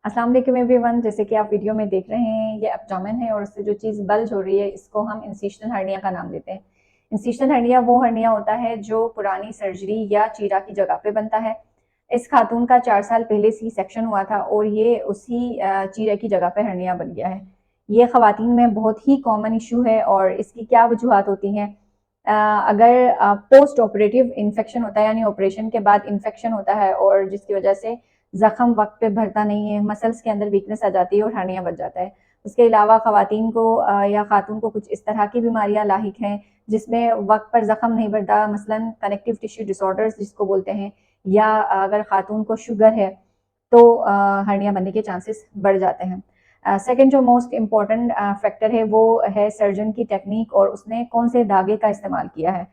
अस्सलाम वालेकुम एवरीवन। जैसे कि आप वीडियो में देख रहे हैं, ये एब्डोमेन है और उससे जो चीज़ बल्ज हो रही है इसको हम इंसिशनल हर्निया का नाम देते हैं। इंसिशनल हर्निया वो हर्निया होता है जो पुरानी सर्जरी या चीरा की जगह पे बनता है। इस खातून का 4 साल पहले सी सेक्शन हुआ था और ये उसी चीरे की जगह पे हर्निया बन गया है। ये ख़वातीन में बहुत ही कॉमन इशू है और इसकी क्या वजूहात होती हैं। अगर पोस्ट ऑपरेटिव इन्फेक्शन होता है, यानी ऑपरेशन के बाद इन्फेक्शन होता है और जिसकी वजह से ज़ख़म वक्त पे भरता नहीं है, मसल्स के अंदर वीकनेस आ जाती है और हर्निया बच जाता है। उसके अलावा ख़वातीन को या खातून को कुछ इस तरह की बीमारियां लाहिक हैं जिसमें वक्त पर ज़ख़म नहीं भरता, मसलन कनेक्टिव टिश्यू डिसऑर्डर्स जिसको बोलते हैं, या अगर खातून को शुगर है तो हर्निया बनने के चांसेस बढ़ जाते हैं। सेकंड जो मोस्ट इम्पॉर्टेंट फैक्टर है वो है सर्जन की टेक्निक और उसने कौन से धागे का इस्तेमाल किया है।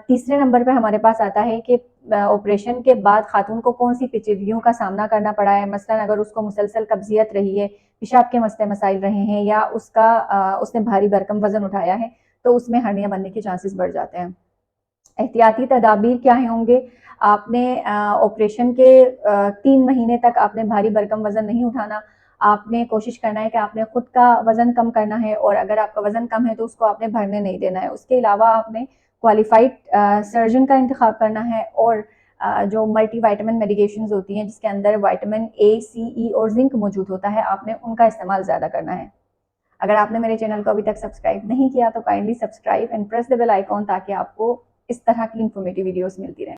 तीसरे नंबर पे हमारे पास आता है कि ऑपरेशन के बाद खातून को कौन सी पेचीदगियों का सामना करना पड़ा है। मसलन अगर उसको मुसलसल कब्जियत रही है, पेशाब के मसले मसाइल रहे हैं, या उसने भारी भरकम वजन उठाया है, तो उसमें हर्निया बनने के चांसेस बढ़ जाते हैं। एहतियाती तदाबीर क्या होंगे। आपने ऑपरेशन के 3 महीने तक आपने भारी भरकम वजन नहीं उठाना। आपने कोशिश करना है कि आपने खुद का वजन कम करना है और अगर आपका वजन कम है तो उसको आपने भरने नहीं देना है। उसके अलावा आपने क्वालिफाइड सर्जन का इंतखाब करना है और जो मल्टी वाइटामिन मेडिकेशंस होती हैं जिसके अंदर विटामिन ए, सी, ई और जिंक मौजूद होता है, आपने उनका इस्तेमाल ज़्यादा करना है। अगर आपने मेरे चैनल को अभी तक सब्सक्राइब नहीं किया तो kindly subscribe and press the bell icon ताकि आपको इस तरह की इंफॉर्मेटिव वीडियोस मिलती रहें।